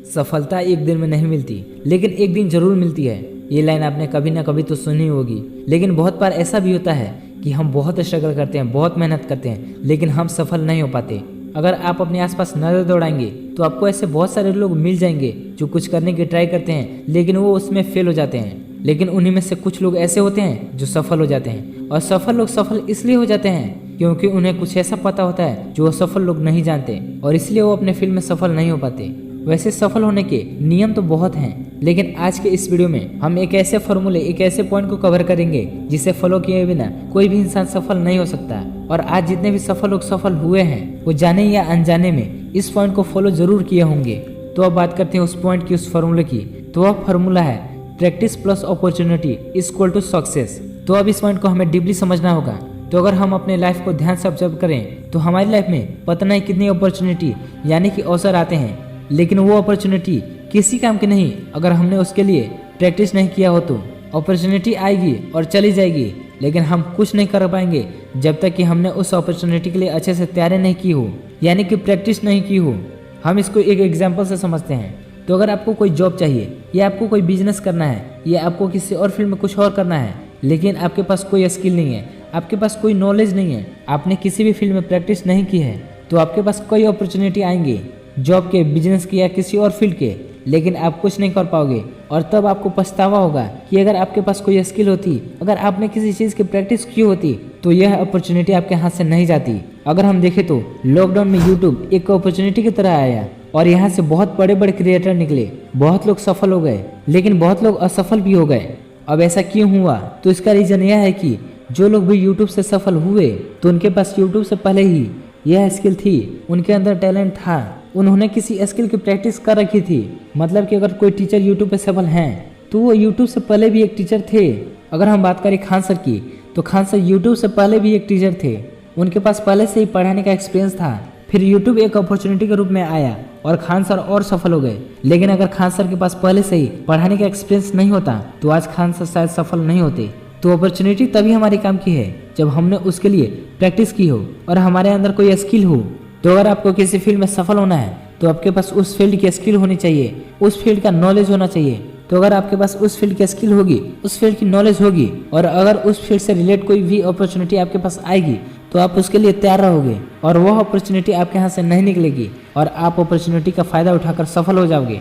सफलता एक दिन में नहीं मिलती, लेकिन एक दिन जरूर मिलती है। ये लाइन आपने कभी ना कभी तो सुनी होगी। लेकिन बहुत बार ऐसा भी होता है कि हम बहुत स्ट्रगल करते हैं, बहुत मेहनत करते हैं, लेकिन हम सफल नहीं हो पाते। अगर आप अपने आसपास नजर दौड़ाएंगे तो आपको ऐसे बहुत सारे लोग मिल जाएंगे जो कुछ करने की ट्राई करते हैं, लेकिन वो उसमें फेल हो जाते हैं। लेकिन उन्हीं में से कुछ लोग ऐसे होते हैं जो सफल हो जाते हैं। और सफल लोग सफल इसलिए हो जाते हैं क्योंकि उन्हें कुछ ऐसा पता होता है जो सफल लोग नहीं जानते, और इसलिए वो अपने फील्ड में सफल नहीं हो पाते। वैसे सफल होने के नियम तो बहुत हैं, लेकिन आज के इस वीडियो में हम एक ऐसे फॉर्मूले, एक ऐसे पॉइंट को कवर करेंगे जिसे फॉलो किए बिना कोई भी इंसान सफल नहीं हो सकता। और आज जितने भी सफल लोग सफल हुए हैं वो जाने या अनजाने में इस पॉइंट को फॉलो जरूर किए होंगे। तो अब बात करते हैं उस पॉइंट की, उस फॉर्मूले की। तो वह फॉर्मूला है practice plus opportunity equal to success. तो अब इस पॉइंट को हमें डीपली समझना होगा। तो अगर हम अपने लाइफ को ध्यान से ऑब्जर्व करें तो हमारी लाइफ में पता नहीं कितनी अपॉर्चुनिटी यानी कि अवसर आते हैं, लेकिन वो अपॉर्चुनिटी किसी काम की नहीं अगर हमने उसके लिए प्रैक्टिस नहीं किया हो। तो अपॉर्चुनिटी आएगी और चली जाएगी, लेकिन हम कुछ नहीं कर पाएंगे जब तक कि हमने उस अपॉर्चुनिटी के लिए अच्छे से तैयारी नहीं की हो, यानी कि प्रैक्टिस नहीं की हो। हम इसको एक एग्जाम्पल से समझते हैं। तो अगर आपको कोई जॉब चाहिए, या आपको कोई बिजनेस करना है, या आपको किसी और फील्ड में कुछ और करना है, लेकिन आपके पास कोई स्किल नहीं है, आपके पास कोई नॉलेज नहीं है, आपने किसी भी फील्ड में प्रैक्टिस नहीं की है, तो आपके पास कई अपॉर्चुनिटी आएंगे, जॉब के, बिजनेस के या किसी और फील्ड के, लेकिन आप कुछ नहीं कर पाओगे। और तब आपको पछतावा होगा कि अगर आपके पास कोई स्किल होती, अगर आपने किसी चीज़ की प्रैक्टिस की होती, तो यह अपॉर्चुनिटी आपके हाथ से नहीं जाती। अगर हम देखें तो लॉकडाउन में यूट्यूब एक अपॉर्चुनिटी की तरह आया और यहाँ से बहुत बड़े बड़े क्रिएटर निकले। बहुत लोग सफल हो गए, लेकिन बहुत लोग असफल भी हो गए। अब ऐसा क्यों हुआ? तो इसका रीजन यह है कि जो लोग भी यूट्यूब से सफल हुए तो उनके पास यूट्यूब से पहले ही यह स्किल थी, उनके अंदर टैलेंट था, उन्होंने किसी स्किल की प्रैक्टिस कर रखी थी। मतलब कि अगर कोई टीचर यूट्यूब पे सफल हैं तो वो यूट्यूब से पहले भी एक टीचर थे। अगर हम बात करें खान सर की, तो खान सर यूट्यूब से पहले भी एक टीचर थे, उनके पास पहले से ही पढ़ाने का एक्सपीरियंस था। फिर यूट्यूब एक अपॉर्चुनिटी के रूप में आया और खान सर और सफल हो गए। लेकिन अगर खान सर के पास पहले से ही पढ़ाने का एक्सपीरियंस नहीं होता तो आज खान सर शायद सफल नहीं होते। तो अपॉर्चुनिटी तभी हमारे काम की है जब हमने उसके लिए प्रैक्टिस की हो और हमारे अंदर कोई स्किल हो। तो अगर आपको किसी फील्ड में सफल होना है तो आपके पास उस फील्ड की स्किल होनी चाहिए, उस फील्ड का नॉलेज होना चाहिए। तो अगर आपके पास उस फील्ड की स्किल होगी, उस फील्ड की नॉलेज होगी, और अगर उस फील्ड से रिलेट कोई भी अपॉर्चुनिटी आपके पास आएगी तो आप उसके लिए तैयार रहोगे और वह अपॉर्चुनिटी आपके हाथ से नहीं निकलेगी और आप अपॉर्चुनिटी का फायदा उठाकर सफल हो जाओगे।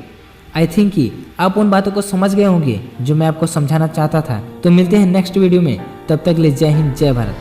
आई थिंक कि आप उन बातों को समझ गए होंगे जो मैं आपको समझाना चाहता था। तो मिलते हैं नेक्स्ट वीडियो में, तब तक के लिए जय हिंद, जय भारत।